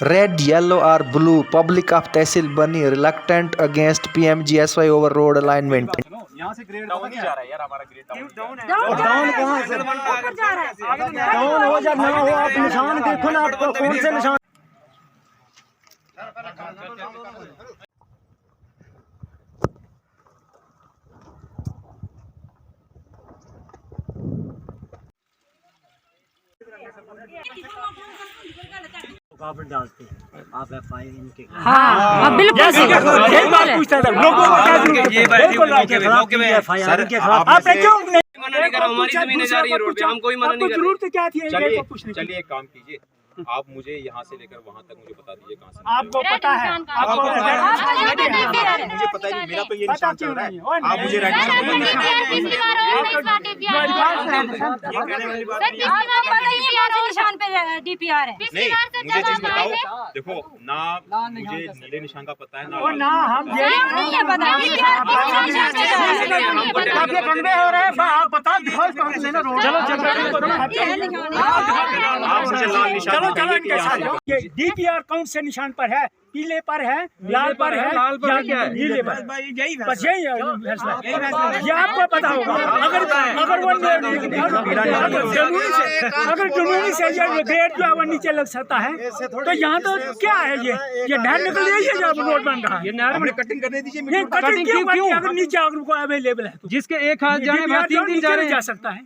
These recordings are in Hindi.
रेड, येलो और ब्लू, पब्लिक ऑफ तहसील बनी reluctant against PMGSY over road alignment. यहाँ से ग्रेड डाउन नहीं जा रहा है यार, हमारा ग्रेड डाउन है। डाउन कहाँ से ऊपर जा रहा है? डाउन हो जा ना हो, आप निशान देखो ना, आपको कौन से निशान। रुकावट डालते आप FIR इनके। हाँ बिल्कुल यही बात पूछता था लोगों को, क्या FIR के खिलाफ आपने क्यों मना नहीं करा? हमारी जमीनें जा रही है रोड पे, हम कोई मना नहीं कर रहे। जरूरत क्या थी? चलिए एक काम कीजिए, आप मुझे यहाँ से लेकर वहाँ तक मुझे बता दीजिए कहाँ से। आपको पता है, आपको मुझे पता ही नहीं, मेरा तो ये निशान चल रहा है। आप मुझे रेड निशान पे DPR है। नहीं, मुझे चीज बताओ, देखो ना मुझे नीले निशान का पता है ना हम ये नहीं है पता। आप ये कंधे हो रहे हैं, आप बता दिखाओ रोड। चलो आप मुझे लाल निशान ये DPR कौन से निशान पर है? पीले पर है, लाल पर है, नीले पर? बस यही फैसला, ये आपको पता होगा। अगर वो जुनूनी से ये ग्रेड जो है वो नीचे लग सकता है, तो यहाँ तो क्या है? ये नहर निकल रही है जब रोड बन रहा है। ये नहर में कटिंग करने दीजिए। ये कटिंग क्यों? अगर नीचे अगर को अवेलेबल है तो जिसके एक हाथ जाने वहाँ तीन जा रहे जा सकता है।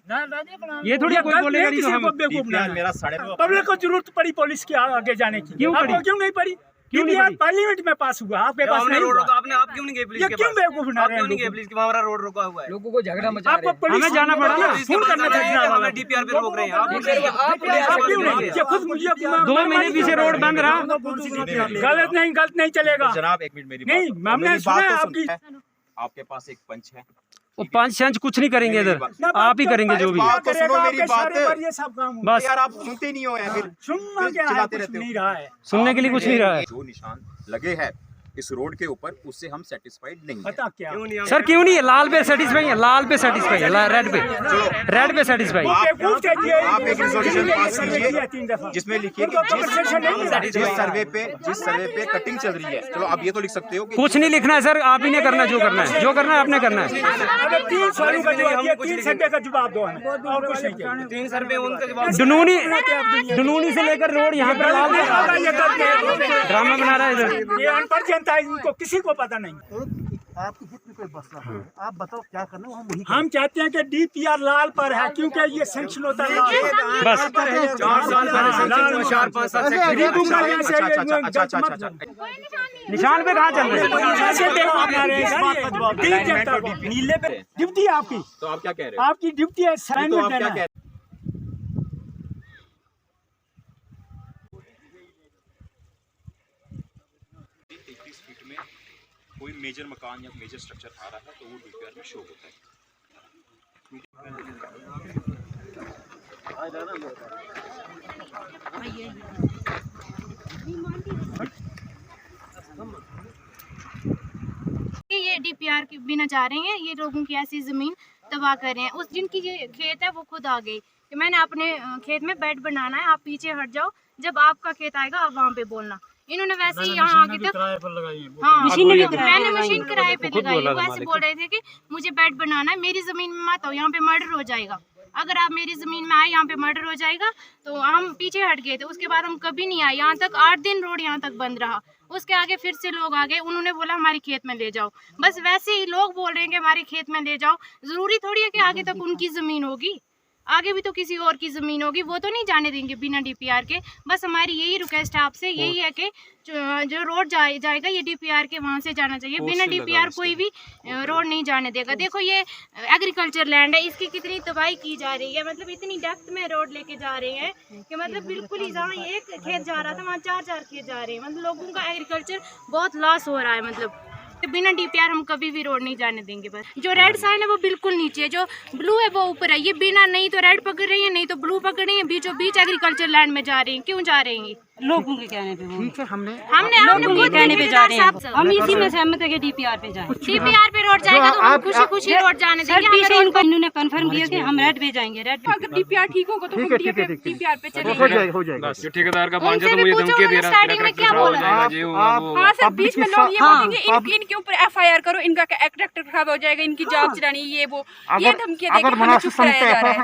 ये थोड़ी कोई बोलेगा किसी को बेवकूफ बनाना। मेरा साढ़े पब्लिक को जरूरत पड़ी पुलिस की आगे जाने की, आपको क्यों नहीं पड़ी? क्योंकि पार्लियामेंट में पास हुआ, आपके पास नहीं हुआ। आपने आप क्यों नहीं गए पुलिस के पास? क्यों बेवकूफ बना रहे हैं? पुलिस के हमारा रोड रुका हुआ है, लोगों को झगड़ा मचा आपको पुलिस हमें जाना पड़ा ना, फोन करना था। DPR पे रोक रहे हैं आप क्यों नहीं? ये खुद मुझे 2 महीने पीछे रोड बंद रहा। गलत नहीं चलेगा जनाब। एक मिनट मेरी नहीं, हमने सुना है आपकी। आपके पास एक पंच है, वो 5 कुछ नहीं करेंगे इधर, आप ही करेंगे जो भी। बात तो सुनो मेरी बात, ये सब काम बस यार आप सुनते नहीं हो, फिर सुनना क्या है? चिल्लाते कुछ रहते हो। नहीं रहा है, सुनने के लिए कुछ नहीं रहा है। जो निशान लगे हैं इस रोड के ऊपर, उससे हम सेटिस्फाइड नहीं हैं। पता क्या सर क्यों नहीं है? लाल पे सेटिस्फाई है, लाल पे सेटिस्फाई है, रेड पे सेटिस्फाई। आप एक रिजोल्यूशन पास कीजिए जिसमें लिखिए कि जिस सर्वे पे कटिंग चल रही है। चलो आप ये तो लिख सकते हो कि कुछ नहीं लिखना है सर, आप ही ने करना है, जो करना है, जो करना है आपने करना है। 3 सवालों का जवाब दिया, 3 सर्वे का जवाब दो हमें, और कुछ नहीं। 3 सर्वे उनका जवाब। दुनूनी से लेकर रोड यहाँ पे लाल ड्रामा बना रहा है इधर। ये अनपढ़ जनता है, इनको किसी को पता नहीं। आपके हित में कोई मसला है, आप बताओ क्या करना है, हम वही हम चाहते हैं कि DPR लाल पर है, क्योंकि ये सैंक्शन होता है लाल पर। बस 4 साल पहले 4-5 साल से निशान पे कहाँ चल रहे हैं? नीले पे ड्यूटी है आपकी, तो आप क्या कह रहे हो? आपकी ड्यूटी है तो आप क्या कह रहे हो? कोई मेजर मकान या मेजर स्ट्रक्चर आ रहा है तो वो DPR में शो होता है। ये DPR के बिना जा रहे हैं, ये लोगों की ऐसी जमीन तबाह कर रहे हैं। उस जिनकी ये खेत है वो खुद आ गई कि मैंने अपने खेत में बेड बनाना है, आप पीछे हट जाओ, जब आपका खेत आएगा आप वहाँ पे बोलना। इन्होंने वैसे ही यहाँ आगे तक मैंने मशीन किराए पे लगाई है। वो ऐसे बोल रहे थे कि मुझे बेड बनाना है, मेरी जमीन में मत आओ, यहाँ पे मर्डर हो जाएगा। अगर आप मेरी जमीन में आए यहाँ पे मर्डर हो जाएगा। तो हम पीछे हट गए थे, उसके बाद हम कभी नहीं आए यहाँ तक। 8 दिन रोड यहाँ तक बंद रहा। उसके आगे फिर से लोग आ गए, उन्होंने बोला हमारे खेत में ले जाओ। बस वैसे ही लोग बोल रहे हैं कि हमारे खेत में ले जाओ। जरूरी थोड़ी है कि आगे तक उनकी जमीन होगी, आगे भी तो किसी और की ज़मीन होगी, वो तो नहीं जाने देंगे बिना DPR के। बस हमारी यही रिक्वेस्ट है आपसे, यही है कि जो रोड जाएगा ये DPR के वहाँ से जाना चाहिए। बिना DPR कोई भी रोड नहीं जाने देगा। देखो ये एग्रीकल्चर लैंड है, इसकी कितनी तबाही की जा रही है। मतलब इतनी डेप्थ में रोड लेके जा रहे हैं कि मतलब बिल्कुल ही जहाँ एक खेत जा रहा था वहाँ 4-4 खेत जा रहे हैं। मतलब लोगों का एग्रीकल्चर बहुत लॉस हो रहा है। मतलब बिना DPR हम कभी भी रोड नहीं जाने देंगे। बस जो रेड साइन है वो बिल्कुल नीचे है, जो ब्लू है वो ऊपर है। ये बिना नहीं तो रेड पकड़ रही है, नहीं तो ब्लू पकड़ रही है, बीचों बीच एग्रीकल्चर लैंड में जा रही हैं। क्यों जा रही हैं? लोगों के कहने पे वो। ठीक है, हमने हमने खुद कहने पे जा रहे हैं। हम इसी में सहमत है कि डीपीआर पे जाएं। डीपीआर पे रोड जाएगा तो हम खुशी खुशी रोड जाने सर देंगे। पीछे इनको इन्होंने कंफर्म किया कि हम रेड पे जाएंगे। रेड पे अगर डीपीआर ठीक होगा तो हम डीपीआर पे चलेंगे। हो जाएगा। जो ठेकेदार का उनसे भी पूछो, उन्होंने स्टार्टिंग में क्या बोला? हाँ सर, बीच में लोग ये बोलेंगे इनके ऊपर एफआईआर करो, इनका ट्रैक्टर खराब हो जाएगा, इनकी जॉब चलानी, ये वो ये धमकियां देके हमें चुप कराया जा रहा है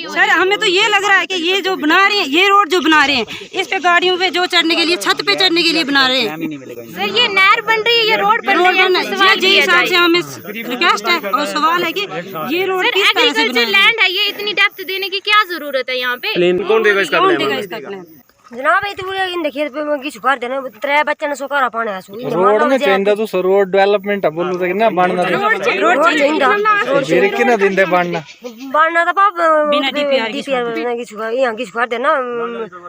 सर। हमें तो ये लग रहा है कि ये जो बना रहे हैं, ये रोड जो बना रहे हैं, इस पे गाड़ियों पे जो चढ़ने के लिए, छत पे चढ़ने के लिए बना रहे हैं। सर ये नहर बन रही है, ये रोड बन रही है। जिस हिसाब से हमें रिक्वेस्ट है और सवाल है कि ये रोड किस तरह से एग्रीकल्चर लैंड है, ये इतनी डेप्थ देने की क्या जरूरत है यहाँ पे? कौन देगा इसका प्लान? जनाब ये तो इन खेत पे मैं किछु कर देना त्रै बच्चा ने सोकारा पाने आसु रोड में चेंदा तो रोड डेवलपमेंट बोलू तो ना बनना रोड चेंदा फिर किना दिन दे बनना तो पाप बिना डीपीआर किछु यहाँ किछु कर देना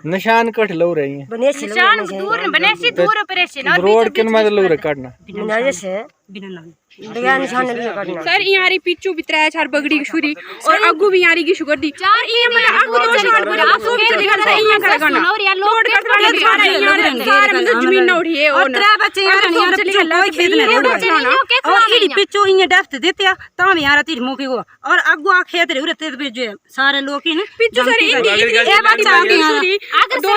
निशान कट लो रही है निशान दूर बनेसी दूर ऑपरेशन और रोड किन में लो रे काटना बिना से बिना लाने बिना निशान नहीं काटना सर यारी पिच्चू भी त्रै चार बगड़ी की छुरी और अग्गू भी यारी की शुगर दी चार ये मतलब अग्गू तो शान पूरा आप सो भी दिखा रहा है यहां का गाना और यार लोग सारे मतलब जमीन न उठी है और त्रै बच्चे यार यार कोई खेत नहीं रोड और इडी पिच्चू इने डेफ्ट देते तां यार तीर मुके को और अग्गू आ खेत रे उरे ते जो सारे लोग इन पिच्चू सर ए बच्चा अगर दो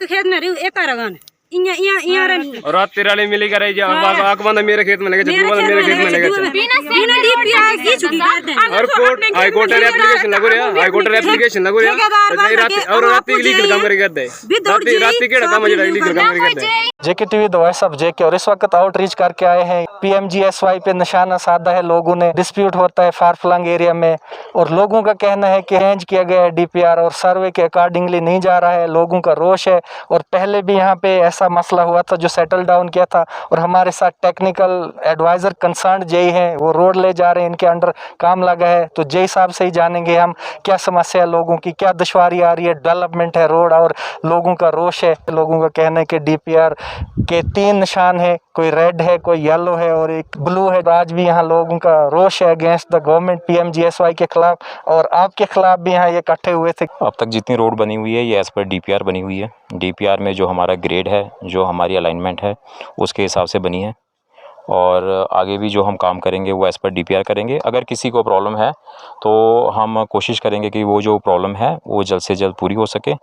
खेत में रे एक रगान और रात तेराले मिलेगा रही जा आग बंदा मेरे खेत में लगे जब बंदा मेरे खेत में लगे बिना डीपीआर की छुट्टी कर दे और कोर्ट हाई कोर्ट एप्लीकेशन लगो रे हाई कोर्ट एप्लीकेशन लगो रे रात और रात की लीगल काम करे कर दे रात के काम है लीगल काम करे कर दे जेके टीवी द वॉइस ऑफ जेके। और इस वक्त आउटरीच करके आए हैं पीएमजीएसवाई पे निशाना साधा है लोगों ने। डिस्प्यूट होता है फारफलंग एरिया में और लोगों का कहना है कि चेंज किया गया है डीपीआर और सर्वे के अकॉर्डिंगली नहीं जा रहा है। लोगों का रोष है और पहले भी यहाँ पे ऐसा मसला हुआ था जो सेटल डाउन किया था और हमारे साथ टेक्निकल एडवाइजर कंसर्न जेई हैं, वो रोड ले जा रहे हैं, इनके अंडर काम लगा है। तो जेई साहब से ही जानेंगे हम क्या समस्या है लोगों की, क्या दुश्वारी आ रही है। डेवलपमेंट है रोड और लोगों का रोष है। लोगों का कहना है कि डीपीआर के 3 निशान है, कोई रेड है, कोई येलो है और एक ब्लू है। आज भी यहाँ लोगों का रोष है अगेंस्ट द गवर्नमेंट पीएमजीएसवाई के खिलाफ और आपके खिलाफ भी यहाँ ये इकट्ठे हुए थे। अब तक जितनी रोड बनी हुई है ये एज़ पर डीपीआर बनी हुई है। डीपीआर में जो हमारा ग्रेड है, जो हमारी अलाइनमेंट है, उसके हिसाब से बनी है और आगे भी जो हम काम करेंगे वो एज़ पर डीपीआर करेंगे। अगर किसी को प्रॉब्लम है तो हम कोशिश करेंगे कि वो जो प्रॉब्लम है वो जल्द से जल्द पूरी हो सके।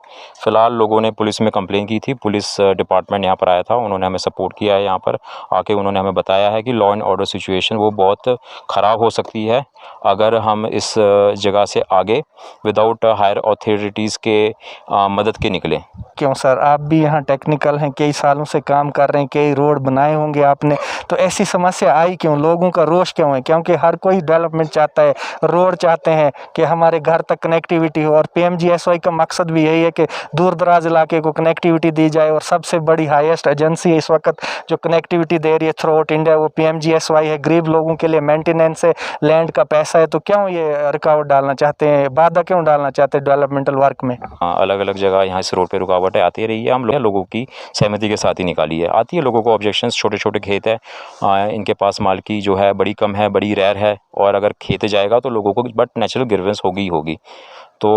फ़िलहाल लोगों ने पुलिस में कंप्लेन की थी, पुलिस डिपार्टमेंट यहाँ पर आया था, उन्होंने हमें सपोर्ट किया है। यहाँ पर आके उन्होंने हमें बताया है कि लॉ एंड ऑर्डर सिचुएशन वो बहुत ख़राब हो सकती है अगर हम इस जगह से आगे विदाउट हायर अथॉरिटीज़ के मदद के निकलें। क्यों सर, आप भी यहाँ टेक्निकल हैं, कई सालों से काम कर रहे हैं, कई रोड बनाए होंगे आपने, तो ऐसी समस्या आई क्यों? लोगों का रोष क्यों है? क्योंकि हर कोई डेवलपमेंट चाहता है, रोड चाहते हैं कि हमारे घर तक कनेक्टिविटी हो और पीएमजीएसवाई का मकसद भी यही है कि दूर दराज इलाके को कनेक्टिविटी दी जाए और सबसे बड़ी हाईएस्ट एजेंसी है इस वक्त जो कनेक्टिविटी दे रही है थ्रू आउट इंडिया वो पीएमजीएसवाई है। गरीब लोगों के लिए मेंटेनेंस है, लैंड का पैसा है, तो क्यों ये रुकावट डालना चाहते हैं, बाधा क्यों डालना चाहते हैं डेवलपमेंटल वर्क में? अलग अलग जगह यहाँ इस रोड पे रुकावटें आती रही है, हम लोगों की सहमति के साथ ही निकाली है। आती है लोगों को ऑब्जेक्शंस, छोटे छोटे खेत है, इनके पास माल की जो है बड़ी कम है, बड़ी रेयर है और अगर खेत जाएगा तो लोगों को बट नेचुरल ग्रीवेंस होगी। तो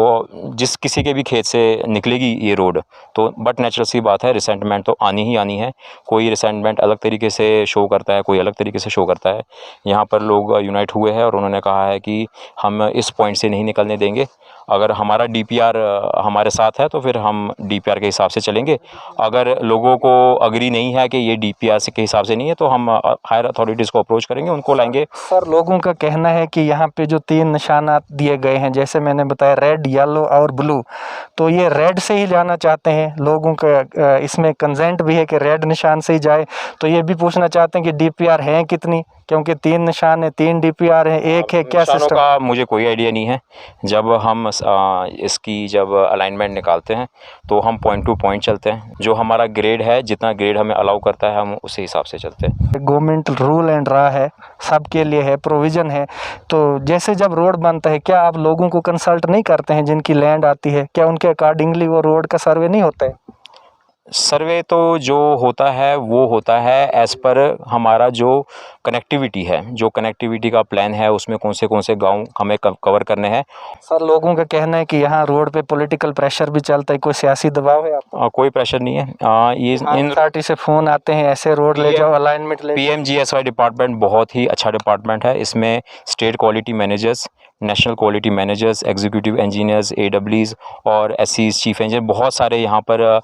जिस किसी के भी खेत से निकलेगी ये रोड तो बट नेचुरल सी बात है, रिसेंटमेंट तो आनी ही आनी है। कोई रिसेंटमेंट अलग तरीके से शो करता है, कोई अलग तरीके से शो करता है। यहाँ पर लोग यूनाइट हुए हैं और उन्होंने कहा है कि हम इस पॉइंट से नहीं निकलने देंगे। अगर हमारा डीपीआर हमारे साथ है तो फिर हम डीपीआर के हिसाब से चलेंगे। अगर लोगों को अग्री नहीं है कि ये डीपीआर के हिसाब से नहीं है तो हम हायर अथॉरिटीज़ को अप्रोच करेंगे, उनको लाएंगे। सर, लोगों का कहना है कि यहाँ पे जो 3 निशानात दिए गए हैं, जैसे मैंने बताया रेड, येलो और ब्लू, तो ये रेड से ही जाना चाहते हैं। लोगों का इसमें कंसेंट भी है कि रेड निशान से ही जाए। तो ये भी पूछना चाहते हैं कि डीपीआर हैं कितनी, क्योंकि 3 निशान है, 3 डीपीआर है, एक है, क्या सिस्टम का मुझे कोई आइडिया नहीं है। जब हम इसकी जब अलाइनमेंट निकालते हैं तो हम पॉइंट टू पॉइंट चलते हैं। जो हमारा ग्रेड है, जितना ग्रेड हमें अलाउ करता है हम उसी हिसाब से चलते हैं। गवर्नमेंट रूल एंड रहा है, सबके लिए है, प्रोविज़न है। तो जैसे जब रोड बनता है क्या आप लोगों को कंसल्ट नहीं करते हैं जिनकी लैंड आती है? क्या उनके अकॉर्डिंगली वो रोड का सर्वे नहीं होता है? सर्वे तो जो होता है वो होता है एज़ पर हमारा जो कनेक्टिविटी है, जो कनेक्टिविटी का प्लान है, उसमें कौन से गांव हमें कवर करने हैं। सर लोगों का कहना है कि यहाँ रोड पे पॉलिटिकल प्रेशर भी चलता है, कोई सियासी दबाव है आप? कोई प्रेशर नहीं है। ये इन पार्टी से फ़ोन आते हैं ऐसे रोड ले जाओ, अलाइनमेंट ले। PMGSY डिपार्टमेंट बहुत ही अच्छा डिपार्टमेंट है। इसमें state quality managers, national quality managers, executive engineers, AWs और SCs, चीफ इंजीनियर, बहुत सारे यहाँ पर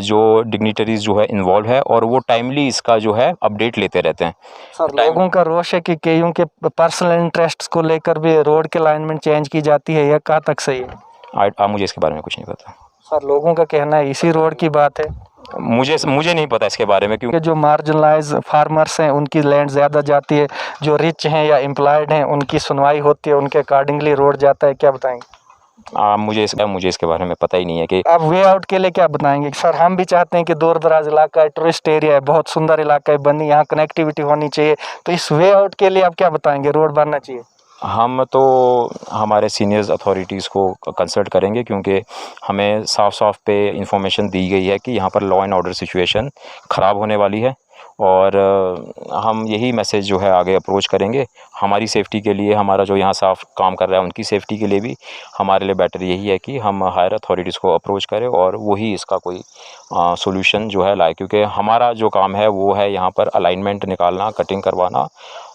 जो डिग्निटरीज जो है इन्वॉल्व है और वो टाइमली इसका जो है अपडेट लेते रहते हैं। सर लोगों का रोष है कि कईयों के पर्सनल इंटरेस्ट्स को लेकर भी रोड के अलाइनमेंट चेंज की जाती है, यह कहाँ तक सही है? मुझे इसके बारे में कुछ नहीं पता। सर लोगों का कहना है इसी रोड की बात है। मुझे नहीं पता इसके बारे में, क्योंकि जो मार्जिनलाइज फार्मर्स हैं उनकी लैंड ज़्यादा जाती है, जो रिच हैं या एम्प्लॉयड हैं उनकी सुनवाई होती है, उनके अकॉर्डिंगली रोड जाता है। क्या बताएंगे? मुझे इसके बारे में पता ही नहीं है कि आप वे आउट के लिए क्या बताएंगे? सर हम भी चाहते हैं कि दूर दराज इलाका है, टूरिस्ट एरिया है, बहुत सुंदर इलाका है, बनी यहाँ कनेक्टिविटी होनी चाहिए, तो इस वे आउट के लिए आप क्या बताएंगे? रोड बनना चाहिए। हम तो हमारे सीनियर्स अथॉरिटीज़ को कंसल्ट करेंगे, क्योंकि हमें साफ पे इंफॉर्मेशन दी गई है कि यहाँ पर लॉ एंड ऑर्डर सिचुएशन ख़राब होने वाली है और हम यही मैसेज जो है आगे अप्रोच करेंगे। हमारी सेफ़्टी के लिए, हमारा जो यहाँ साफ काम कर रहा है उनकी सेफ़्टी के लिए भी हमारे लिए बेटर यही है कि हम हायर अथॉरिटीज़ को अप्रोच करें और वही इसका कोई सॉल्यूशन जो है लाए, क्योंकि हमारा जो काम है वो है यहाँ पर अलाइनमेंट निकालना, कटिंग करवाना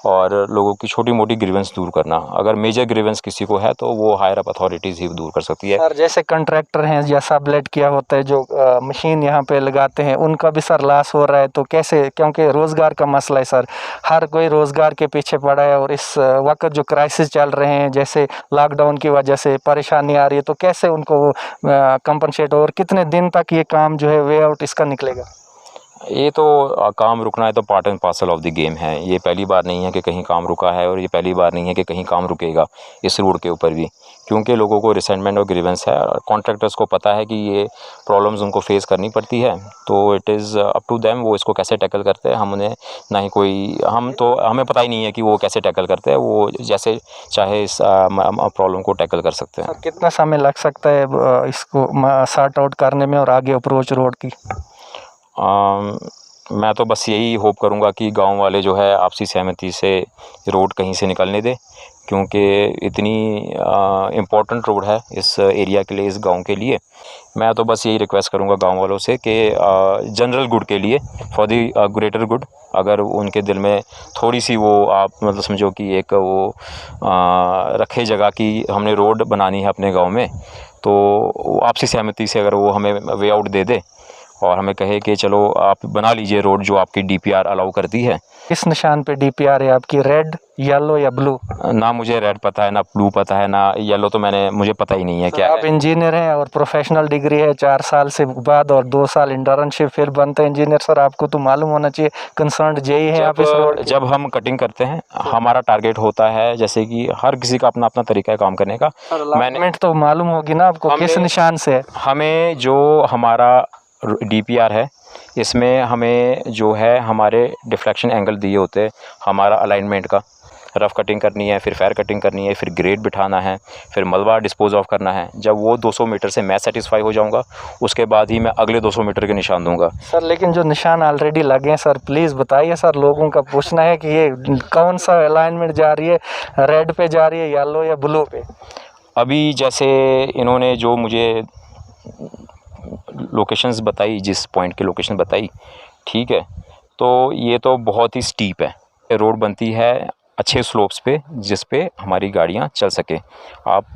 और लोगों की छोटी मोटी ग्रीवेंस दूर करना। अगर मेजर ग्रीवेंस किसी को है तो वो हायर अप अथॉरिटीज़ ही दूर कर सकती है। सर जैसे कंट्रैक्टर हैं या सबलेट किया होता है, जो मशीन यहाँ पे लगाते हैं, उनका भी सर लॉस हो रहा है, तो कैसे? क्योंकि रोज़गार का मसला है सर, हर कोई रोज़गार के पीछे पड़ा है और इस वक्त जो क्राइसिस चल रहे हैं, जैसे लॉकडाउन की वजह से परेशानी आ रही है, तो कैसे उनको कंपनसेट और कितने दिन तक ये काम जो है वे आउट इसका निकलेगा? ये तो काम रुकना है तो part and parcel of the game है। ये पहली बार नहीं है कि कहीं काम रुका है और ये पहली बार नहीं है कि कहीं काम रुकेगा इस रोड के ऊपर भी, क्योंकि लोगों को रिसेंटमेंट और ग्रीवेंस है। कॉन्ट्रैक्टर्स को पता है कि ये प्रॉब्लम्स उनको फेस करनी पड़ती है, तो it is up to them वो इसको कैसे टैकल करते हैं। हम उन्हें ना ही कोई हमें पता ही नहीं है कि वो कैसे टैकल करते हैं, वो जैसे चाहे इस प्रॉब्लम को टैकल कर सकते हैं। कितना समय लग सकता है इसको सॉर्ट आउट करने में और आगे अप्रोच रोड की? मैं तो बस यही होप करूंगा कि गांव वाले जो है आपसी सहमति से रोड कहीं से निकलने दें, क्योंकि इतनी इम्पोर्टेंट रोड है इस एरिया के लिए, इस गांव के लिए। मैं तो बस यही रिक्वेस्ट करूंगा गांव वालों से कि जनरल गुड के लिए, फॉर द ग्रेटर गुड, अगर उनके दिल में थोड़ी सी वो आप मतलब समझो कि एक वो रखे जगह कि हमने रोड बनानी है अपने गाँव में, तो आपसी सहमति से अगर वो हमें वे आउट दे दे और हमें कहे कि चलो आप बना लीजिए रोड जो आपकी DPR अलाउ करती है। किस निशान पे DPR है आपकी? रेड, येलो या ब्लू? ना मुझे रेड पता है, ना ब्लू पता है, ना येलो, तो मुझे पता ही नहीं है क्या आप इंजीनियर हैं और प्रोफेशनल डिग्री है 4 साल से बाद और 2 साल इंटर्नशिप, फिर बनते हैं इंजीनियर। सर आपको तो मालूम होना चाहिए, कंसर्न जेई है आप इस रोड। जब हम कटिंग करते हैं हमारा टारगेट होता है, जैसे कि हर किसी का अपना अपना तरीका है काम करने का। मैंने तो मालूम होगी ना आपको किस निशान से है? हमें जो हमारा DPR है इसमें हमें जो है हमारे डिफ्लेक्शन एंगल दिए होते हैं, हमारा अलाइनमेंट का, रफ़ कटिंग करनी है, फिर फेयर कटिंग करनी है, फिर ग्रेड बिठाना है, फिर मलबा डिस्पोज ऑफ करना है। जब वो 200 मीटर से मैं सेटिस्फाई हो जाऊंगा उसके बाद ही मैं अगले 200 मीटर के निशान दूंगा। सर लेकिन जो निशान ऑलरेडी लगे हैं सर, प्लीज़ बताइए सर, लोगों का पूछना है कि ये कौन सा अलाइनमेंट जा रही है, रेड पे जा रही है, येलो या ब्लू पे? अभी जैसे इन्होंने जो मुझे लोकेशंस बताई, जिस पॉइंट की लोकेशन बताई, ठीक है, तो ये तो बहुत ही स्टीप है। रोड बनती है अच्छे स्लोप्स पे जिस पे हमारी गाड़ियां चल सके। आप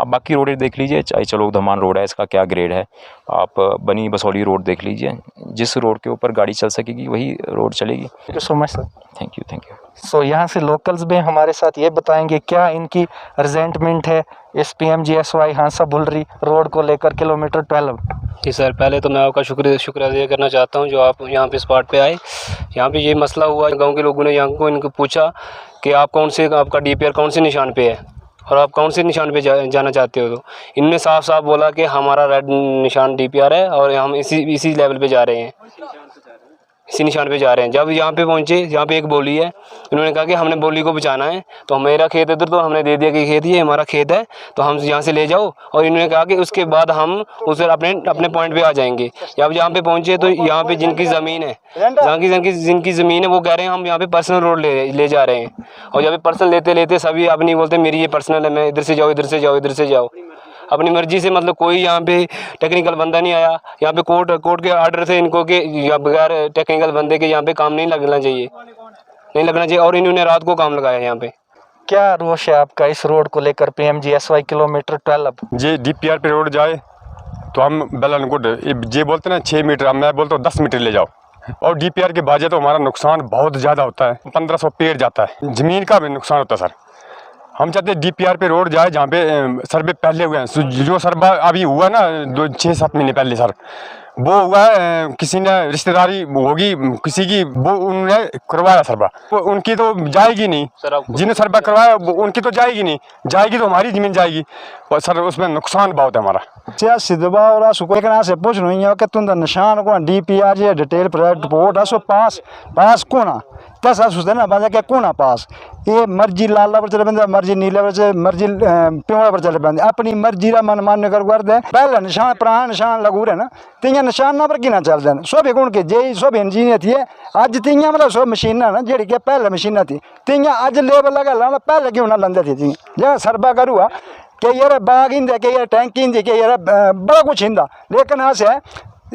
बाकी रोडें देख लीजिए, चाहे चलो धमान रोड है, इसका क्या ग्रेड है, आप बनी बसौली रोड देख लीजिए, जिस रोड के ऊपर गाड़ी चल सकेगी वही रोड चलेगी। Thank you so much sir. Thank you. So यहाँ से लोकल्स भी हमारे साथ ये बताएंगे क्या इनकी रिजेंटमेंट है इस PMGSY हांसा बुलरी रोड को लेकर किलोमीटर 12। जी सर, पहले तो मैं आपका शुक्रिया अदा करना चाहता हूँ जो आप यहाँ पे स्पॉट पे आए। यहाँ पे ये मसला हुआ, गांव के लोगों ने यहाँ को इनको पूछा कि आप आपका DPR कौन से निशान पे है और आप कौन से निशान पे जाना चाहते हो, तो इनने साफ साफ बोला कि हमारा रेड निशान DPR है और हम इसी लेवल पे जा रहे हैं। इसी निशान पे जा रहे हैं। जब यहाँ पे पहुँचे, यहाँ पे एक बोली है, इन्होंने कहा कि हमने बोली को बचाना है, तो मेरा खेत इधर, तो हमने दे दिया कि खेत ये हमारा खेत है, तो हम यहाँ से ले जाओ। और इन्होंने कहा कि उसके बाद हम उस अपने पॉइंट पे आ जाएंगे। जब यहाँ पे पहुँचे तो यहाँ पे जिनकी ज़मीन है, जिनकी ज़मीन है, वो कह रहे हैं हम यहाँ पे पर्सनल रोड ले जा रहे हैं। और जब पर्सनल लेते लेते सभी अपनी बोलते मेरी ये पर्सनल है, मैं इधर से जाओ, इधर से जाओ, इधर से जाओ, अपनी मर्जी से। मतलब कोई यहाँ पे टेक्निकल बंदा नहीं आया। यहाँ पे कोर्ट के आर्डर से इनको के बगैर टेक्निकल बंदे के यहाँ पे काम नहीं लगना चाहिए, और इन्होंने रात को काम लगाया यहाँ पे। क्या रोष है आपका इस रोड को लेकर? PMGSY किलोमीटर 12 जे DPR पे रोड जाए तो हम बेलानकोट जे बोलते ना 6 मीटर, मैं बोलता हूँ 10 मीटर ले जाओ। और DPR के बाजे तो हमारा नुकसान बहुत ज़्यादा होता है, 1500 पेड़ जाता है, ज़मीन का भी नुकसान होता है सर। हम चाहते हैं DPR पे रोड जाए जहाँ पे सर्वे पहले हुए हैं। जो सर्वे अभी हुआ ना 6-7 महीने पहले सर, वो हुआ है, किसी ने रिश्तेदारी होगी किसी की, वो उन्होंने करवाया सर्वा, उनकी तो जाएगी नहीं। जिन्हें सर्वा करवाया उनकी तो जाएगी नहीं, जाएगी तो हमारी ज़मीन जाएगी। और सर उसमें नुकसान बहुत है हमारा। सियासी दबाव और आसू लेकिन आसे पूछ रही है कि तुम निशान को DPR जे डिटेल रिपोर्ट आसो पास कोना तस आसू ना बंदा के कोना पास ये मर्जी लाल पर चले बंदे, मर्जी नीले पर चले, मर्जी प्योड़ा पर चले बंदे, अपनी मर्जी रा मन मान्य कर दे। पहले निशान पुराना निशान लगू रहे ना, तियां निशान पर कि चल दें। सब गुण के जे सब इंजीनियर थी अज तियां मतलब सब मशीना ना जी के पहले मशीना थी तियां अज लेबर लगा लाना, पहले क्यों ना लंदे थी जहाँ सर्वा करूआ कि यार बाग इंदे के यार टैंकी इंदी के यार बड़ा कुछ इंदा। लेकिन अस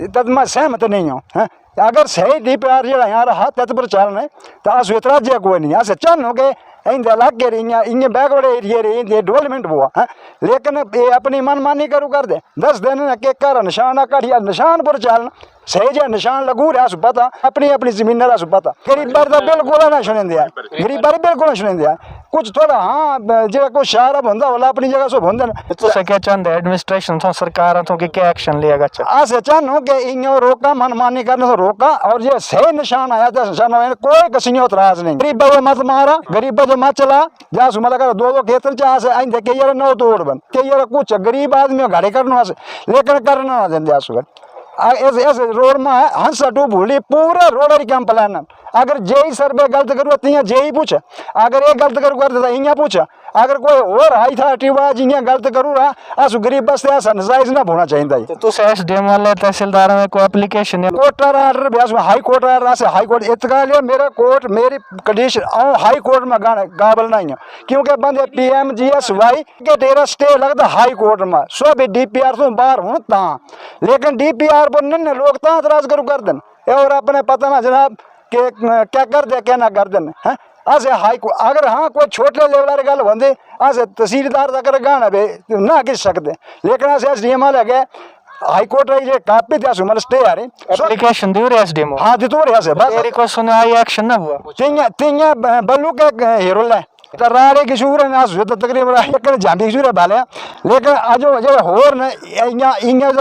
तद मैं सहमत नहीं हूँ। अगर सही DPR जो यहाँ रहा तद पर चलना तो अस इतराज कोई नहीं। अस चाहो कि इंदे इलाके इं बैकवर्ड एरिया रही डेवलपमेंट हुआ है, लेकिन ये अपनी मनमानी करू कर दे 10 दिन के कर निशान कढ़िया निशान पर चलना सही जो निशान लगू रहा पता, अपनी जमीन रहा पता। गरीब तो बिल्कुल ना सुने गरीब बिल्कुल ना सुने कुछ थोड़ा हाँ जो कुछ शारब होंगे वाला अपनी जगह सब होंगे। तो क्या चाहते एडमिनिस्ट्रेशन तो सरकार तो कि क्या एक्शन लिया? अस चाहो कि इं रोका मनमानी करने तो रोका, और जो सही निशान आया तो निशान आया कोई किसी एतराज नहीं। गरीब जो मत मारा, गरीब जो मत चला जहाँ सुमला कर 2 खेतर जहाँ से आइंदे के यार 9 तोड़ बन के यार कुछ गरीब आदमी घाड़े करना लेकिन करना ना देंगे आसुगर। ऐसे रोड में हंस टू भूली पूरा रोड काम प्लान। अगर जेई सर्वे गलत करूँ तो जेई पूछे, अगर ये गलत करूँ कर इं पूछे, अगर कोई और हाई अथॉरिटी वाला जिं गलत करूँ रहा अस गरीब बस्ते ऐसा नजायज ना होना चाहिए। तो SDM वाले तहसीलदार में कोई एप्लीकेशन है? कोर्ट आर्डर भी high court order high court इतना लिया मेरा कोर्ट मेरी कंडीशन हाई कोर्ट में काबिल नहीं है, क्योंकि बंदे PMGSY के तेरा स्टे लगता हाई कोर्ट में सो भी DPR तो बाहर हूँ ता, लेकिन DPR पर नहीं लोग ता एतराज करूँ कर दें और अपने पता ना जनाब के क्या कर दे क्या ना कर दें हैं। असे हाई कोर्ट अगर हाँ कोई छोटे लेवल गल होंगे अस तहसीलदार तक गाना भी ना किस सकते, लेकिन अस SDM वाले गए हाई कोर्ट रही कापी थे मतलब स्टे आ रही एप्लीकेशन दी रहे SDM हाँ दी तो रहा से बस को सुने आई एक्शन ना हुआ तियां बल्लू के हीरो ले रारे की शूर है तो तकरीबन झांडी की शूर है भाले, लेकिन आज जो होर ने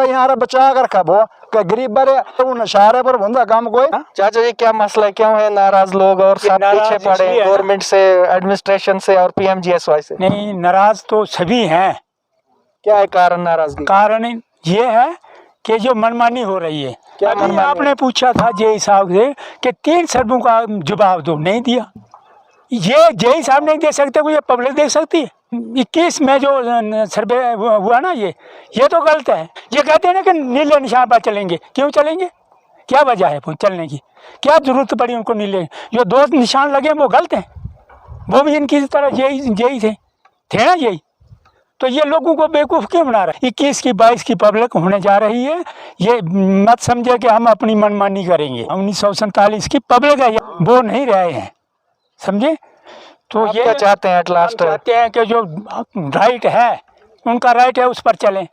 यहाँ बचा कर रखा वो गरीब बारे नशारे पर बंदा काम कोई। चाचा जी क्या मसला है, क्यों है नाराज लोग और सब पीछे पड़े गवर्नमेंट से, एडमिनिस्ट्रेशन से और PMGSY से? नहीं, नाराज तो सभी हैं। क्या है कारण नाराजगी? कारण ये है कि जो मनमानी हो रही है। क्या आपने पूछा था जेई साहब से कि 3 सर्वों का जवाब दो, नहीं दिया। ये जेई साहब नहीं दे सकते, ये पब्लिक देख सकती है। 21 में जो सर्वे हुआ ना ये तो गलत है। ये कहते हैं ना कि नीले निशान पर चलेंगे, क्यों चलेंगे? क्या वजह है चलने की? क्या जरूरत पड़ी उनको नीले? जो 2 निशान लगे वो गलत हैं, वो भी इनकी तरह यही थे ना यही। तो ये लोगों को बेवकूफ़ क्यों बना रहा है? 21 की 22 की पब्लिक होने जा रही है, ये मत समझे कि हम अपनी मनमानी करेंगे। 1947 की पब्लिक है, वो नहीं रहे हैं, समझे? तो ये क्या चाहते हैं? एट लास्ट चाहते हैं कि जो राइट है उनका राइट है उस पर चलें।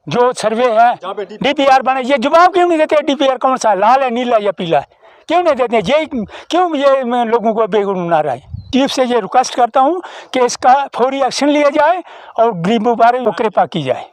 जो सर्वे है DPR बने, ये जवाब क्यों नहीं देते? DPR कौन सा लाल है, नीला या पीला है, क्यों नहीं देते? ये क्यों ये लोगों को बेगुन बना रहा है? चीफ से ये रिक्वेस्ट करता हूँ कि इसका फौरी एक्शन लिया जाए और गरीबों पर कृपा की जाए।